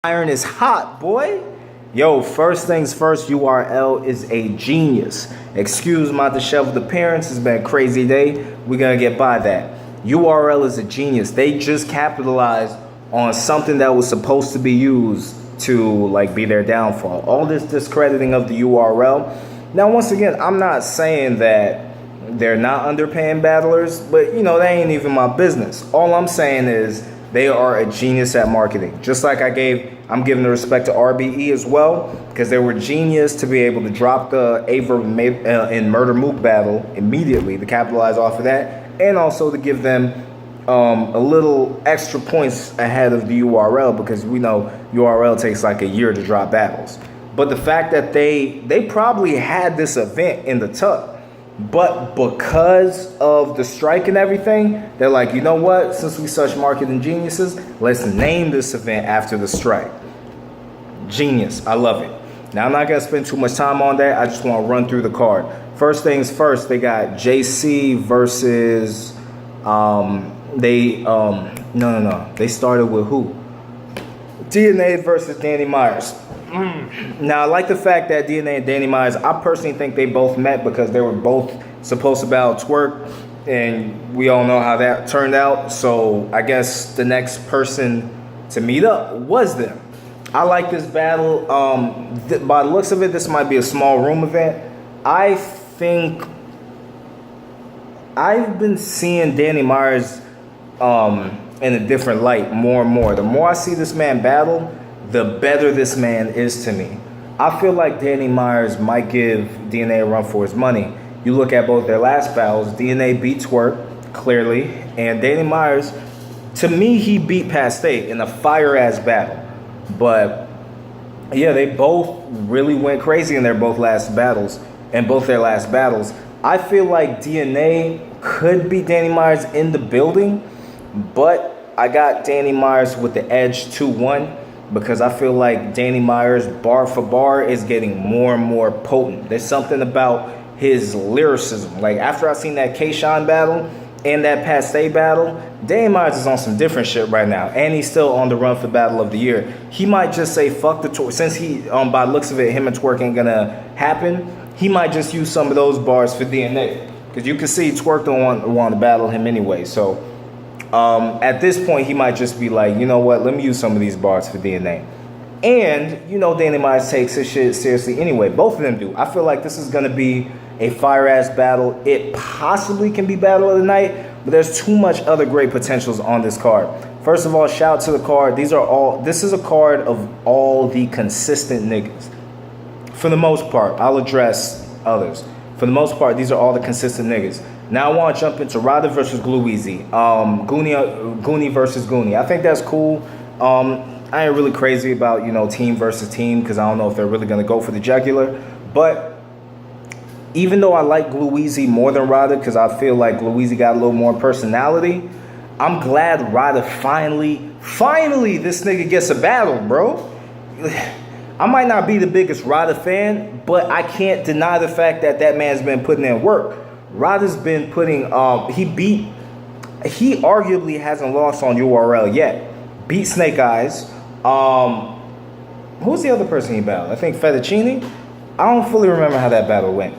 Iron is hot, boy. Yo, first things first, URL is a genius. Excuse my disheveled appearance. It's been a crazy day. We're going to get by that. URL is a genius. They just capitalized on something that was supposed to be used to be their downfall. All this discrediting of the URL. Now, once again, I'm not saying that they're not underpaying battlers, but that ain't even my business. All I'm saying is they are a genius at marketing. Just like I'm giving the respect to RBE as well, because they were genius to be able to drop the Aver in Murder Mook battle immediately to capitalize off of that, and also to give them a little extra points ahead of the URL, because we know URL takes like a year to drop battles. But the fact that they probably had this event in the tuck, but because of the strike and everything, they're like, you know what? Since we such marketing geniuses, let's name this event after the strike. Genius. I love it. Now, I'm not going to spend too much time on that. I just want to run through the card. First things first, they got JC versus, They started with who? DNA versus Danny Myers. Now, I like the fact that DNA and Danny Myers, I personally think they both met because they were both supposed to battle Twerk, and we all know how that turned out. So I guess the next person to meet up was them. I like this battle. By the looks of it, this might be a small room event. I think I've been seeing Danny Myers in a different light more and more. The more I see this man battle, the better this man is to me. I feel like Danny Myers might give DNA a run for his money. You look at both their last battles, DNA beat Twerk, clearly, and Danny Myers, to me, he beat Pat State in a fire-ass battle. But, yeah, they both really went crazy in both their last battles. I feel like DNA could beat Danny Myers in the building, but I got Danny Myers with the edge 2-1. Because I feel like Danny Myers, bar for bar, is getting more and more potent. There's something about his lyricism. Like, after I seen that K-Shine battle and that Pat Stay battle, Danny Myers is on some different shit right now. And he's still on the run for Battle of the Year. He might just say, fuck the Twerk. Since he, by the looks of it, him and Twerk ain't gonna happen, he might just use some of those bars for DNA. Because you can see Twerk don't want to battle him anyway. So, at this point, he might just be like, you know what, let me use some of these bars for DNA. And, Danny Myers takes his shit seriously anyway. Both of them do. I feel like this is going to be a fire-ass battle. It possibly can be battle of the night, but there's too much other great potentials on this card. First of all, shout out to the card. This is a card of all the consistent niggas. For the most part, I'll address others. For the most part, these are all the consistent niggas. Now I want to jump into Rada versus Glueezy. Goonie versus Goonie. I think that's cool. I ain't really crazy about, team versus team, because I don't know if they're really going to go for the jugular. But even though I like Glueezy more than Rada, because I feel like Glueezy got a little more personality, I'm glad Rada finally, this nigga gets a battle, bro. I might not be the biggest Rada fan, but I can't deny the fact that man's been putting in work. Rada's been putting, he arguably hasn't lost on URL yet. Beat Snake Eyes. Who's the other person he battled? I think Fettuccine. I don't fully remember how that battle went.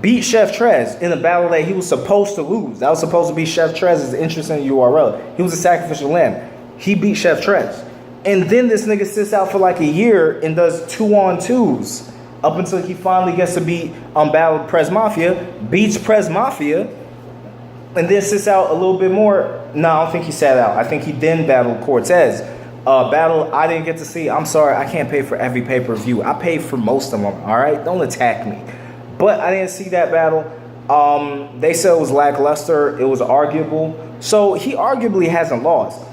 Beat Chef Trez in a battle that he was supposed to lose. That was supposed to be Chef Trez's interest in URL. He was a sacrificial lamb. He beat Chef Trez. And then this nigga sits out for like a year and does 2-on-2s. Up until he finally gets to beat battle Prez Mafia, beats Prez Mafia, and then sits out a little bit more. No, I don't think he sat out. I think he then battled Cortez. Battle I didn't get to see. I'm sorry, I can't pay for every pay-per-view. I paid for most of them, all right? Don't attack me. But I didn't see that battle. They said it was lackluster. It was arguable. So he arguably hasn't lost.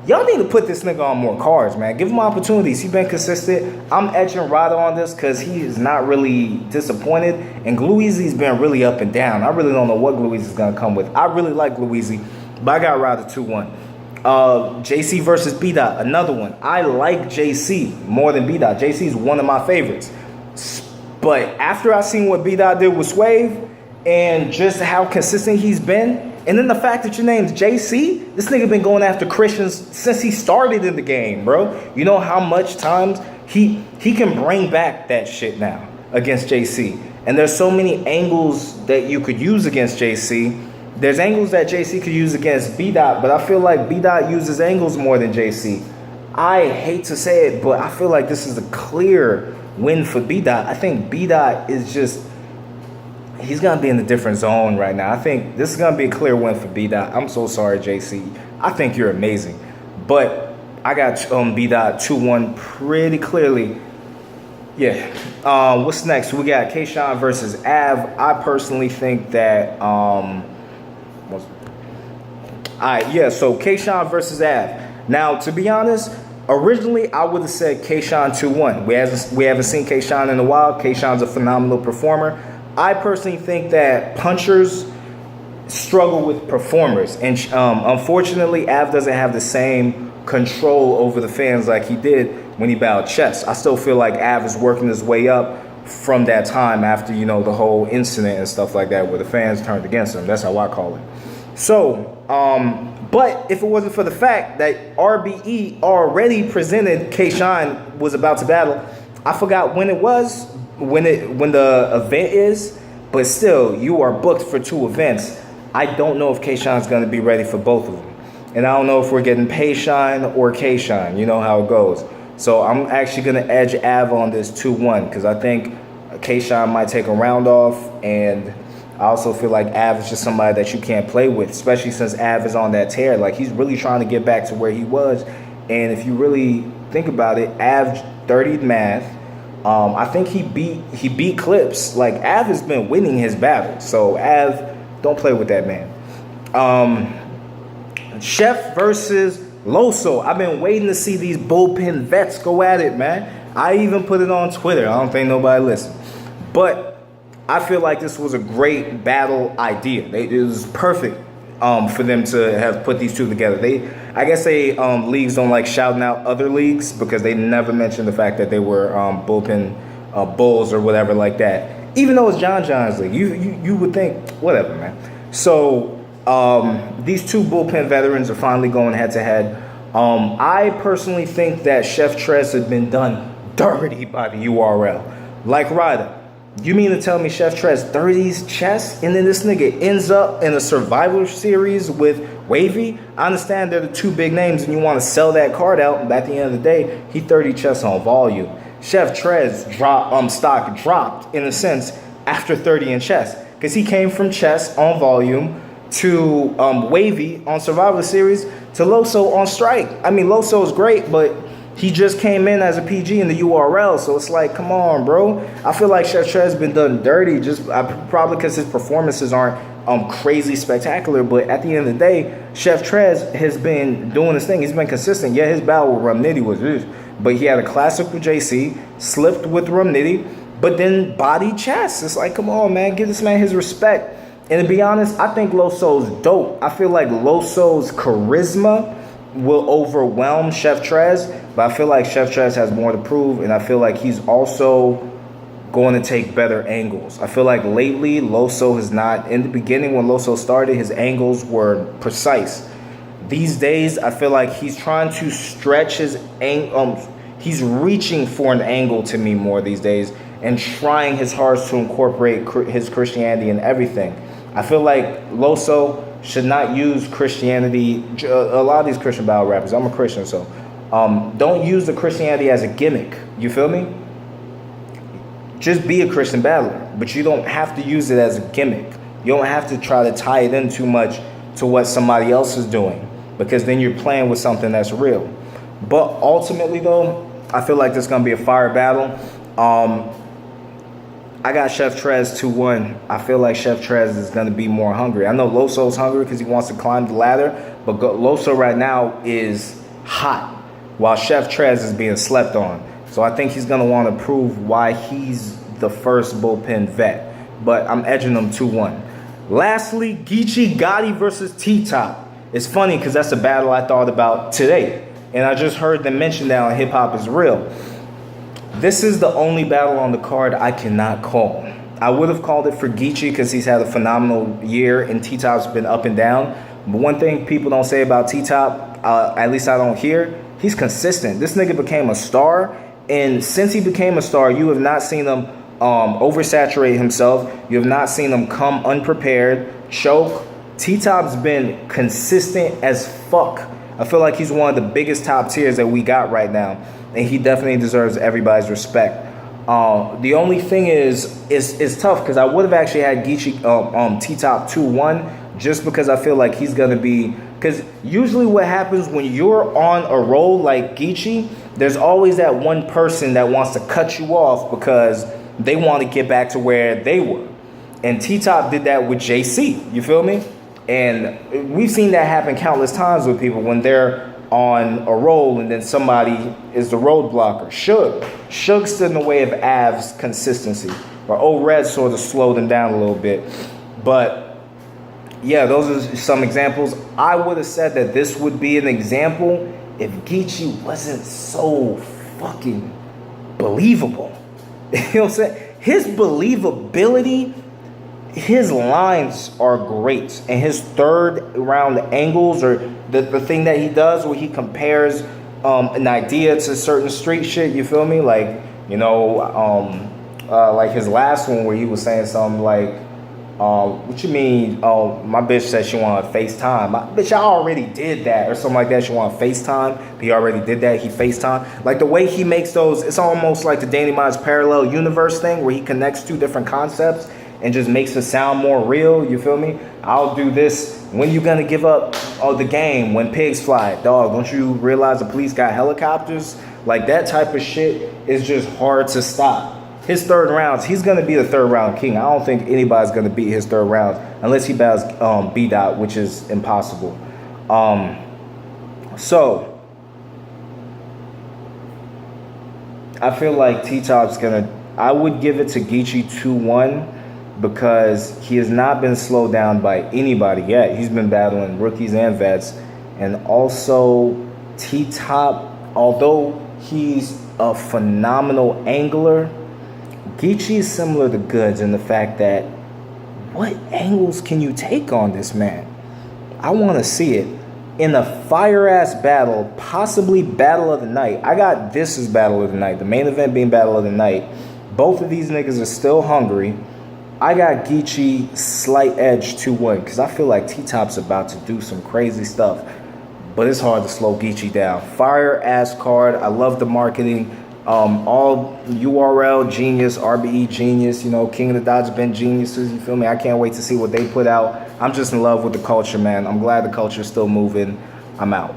Y'all need to put this nigga on more cards, man. Give him opportunities. He's been consistent. I'm edging Rada on this because he is not really disappointed. And Glueezy's been really up and down. I really don't know what Glueezy's going to come with. I really like Glueezy, but I got Rada 2-1. JC versus B-Dot, another one. I like JC more than B-Dot. JC is one of my favorites. But after I seen what B-Dot did with Swave and just how consistent he's been, And then the fact that your name's JC, this nigga been going after Christians since he started in the game, bro. You know how much times he can bring back that shit now against JC. And there's so many angles that you could use against JC. There's angles that JC could use against B-Dot, but I feel like B-Dot uses angles more than JC. I hate to say it, but I feel like this is a clear win for B-Dot. I think B-Dot is just, he's going to be in a different zone right now. I think this is going to be a clear win for B-Dot. I'm so sorry, JC. I think you're amazing. But I got B-Dot 2-1 pretty clearly. Yeah. What's next? We got Kayshawn versus Av. I personally think that... All right, yeah, so Kayshawn versus Av. Now, to be honest, originally I would have said Kayshawn 2-1. We haven't seen Kayshawn in a while. Kayshawn's a phenomenal performer. I personally think that punchers struggle with performers. And unfortunately, Av doesn't have the same control over the fans like he did when he battled Chess. I still feel like Av is working his way up from that time after, you know, the whole incident and stuff like that where the fans turned against him. That's how I call it. So, but if it wasn't for the fact that RBE already presented Kayshawn was about to battle, I forgot when it was, when the event is, but still, you are booked for 2 events. I don't know if Kayshawn's going to be ready for both of them. And I don't know if we're getting Payshine or Kayshawn. You know how it goes. So I'm actually going to edge Av on this 2-1 because I think Kayshawn might take a round off, and I also feel like Av is just somebody that you can't play with, especially since Av is on that tear. Like, he's really trying to get back to where he was. And if you really think about it, Av 30'd math. I think he beat Clips. Like, Av has been winning his battles. So, Av, don't play with that man. Chef versus Loso. I've been waiting to see these bullpen vets go at it, man. I even put it on Twitter. I don't think nobody listened. But I feel like this was a great battle idea. It was perfect for them to have put these two together. I guess leagues don't like shouting out other leagues because they never mentioned the fact that they were bullpen bulls or whatever like that. Even though it's John John's league, you would think whatever, man. So these two bullpen veterans are finally going head to head. I personally think that Chef Trez has been done dirty by the URL. Like Ryder. You mean to tell me Chef Trez 30s chess and then this nigga ends up in a Survivor Series with Wavy? I understand they're the 2 big names and you want to sell that card out, but at the end of the day, he 30 chess on volume. Chef Trez stock dropped in a sense after 30 in chess because he came from chess on volume to Wavy on Survivor Series to Loso on strike. I mean, Loso is great, but he just came in as a PG in the URL, so it's like, come on, bro. I feel like Chef Trez has been done dirty, probably because his performances aren't crazy spectacular. But at the end of the day, Chef Trez has been doing his thing. He's been consistent. Yeah, his battle with Rumnitty was this, but he had a classic with JC, slipped with Rumnitty, but then body Chess. It's like, come on, man, give this man his respect. And to be honest, I think Loso's dope. I feel like Loso's charisma will overwhelm Chef Trez, but I feel like Chef Trez has more to prove, and I feel like he's also going to take better angles. I feel like lately Loso has not, in the beginning when Loso started, his angles were precise. These days, I feel like he's trying to stretch his he's reaching for an angle to me more these days and trying his hardest to incorporate his Christianity in everything. I feel like Loso should not use Christianity. A lot of these Christian battle rappers, I'm a Christian, so don't use the Christianity as a gimmick. You feel me? Just be a Christian battler, but you don't have to use it as a gimmick. You don't have to try to tie it in too much to what somebody else is doing, because then you're playing with something that's real. But ultimately, though, I feel like this is going to be a fire battle. I got Chef Trez 2-1. I feel like Chef Trez is going to be more hungry. I know Loso's hungry because he wants to climb the ladder, but Loso right now is hot while Chef Trez is being slept on. So I think he's going to want to prove why he's the first bullpen vet. But I'm edging him 2-1. Lastly, Geechee Gotti versus T-Top. It's funny because that's a battle I thought about today. And I just heard them mention that on Hip Hop Is Real. This is the only battle on the card I cannot call. I would have called it for Geechee because he's had a phenomenal year and T-Top's been up and down. But one thing people don't say about T-Top, at least I don't hear, he's consistent. This nigga became a star, and since he became a star, you have not seen him oversaturate himself. You have not seen him come unprepared, choke. T-Top's been consistent as fuck. I feel like he's one of the biggest top tiers that we got right now, and he definitely deserves everybody's respect. The only thing is it's tough because I would have actually had Geechee T-Top 2-1 just because I feel like he's gonna be, because usually what happens when you're on a roll like Geechee, there's always that one person that wants to cut you off because they want to get back to where they were. And T-Top did that with JC, you feel me? And we've seen that happen countless times with people when they're on a roll and then somebody is the roadblocker. Suge stood in the way of Av's consistency. Or Old Red sort of slowed him down a little bit. But yeah, those are some examples. I would have said that this would be an example if Geechee wasn't so fucking believable. You know what I'm saying? His believability, his lines are great, and his third round angles, or the thing that he does where he compares an idea to certain street shit, you feel me? Like, you know, like his last one where he was saying something like, what you mean, my bitch said she wanted FaceTime. Bitch, I already did that, or something like that. She wanted FaceTime. He already did that. He FaceTime. Like the way he makes those, it's almost like the Danny Myers parallel universe thing where he connects two different concepts and just makes it sound more real, you feel me? I'll do this. When you gonna give up the game? When pigs fly? Dog, don't you realize the police got helicopters? Like that type of shit is just hard to stop. His third rounds, he's gonna be the third round king. I don't think anybody's gonna beat his third rounds unless he battles B-Dot, which is impossible. So I feel like T-Top's gonna, I would give it to Geechee 2-1 because he has not been slowed down by anybody yet. He's been battling rookies and vets. And also T-Top, although he's a phenomenal angler, Geechee is similar to Goods in the fact that what angles can you take on this man? I want to see it. In a fire-ass battle, possibly battle of the night. I got this as battle of the night. The main event being battle of the night. Both of these niggas are still hungry. I got Geechee slight edge 2-1 because I feel like T-Top's about to do some crazy stuff. But it's hard to slow Geechee down. Fire-ass card. I love the marketing. All URL genius, RBE genius, you know, King of the Dodge been geniuses, you feel me? I can't wait to see what they put out. I'm just in love with the culture, man. I'm glad the culture is still moving. I'm out.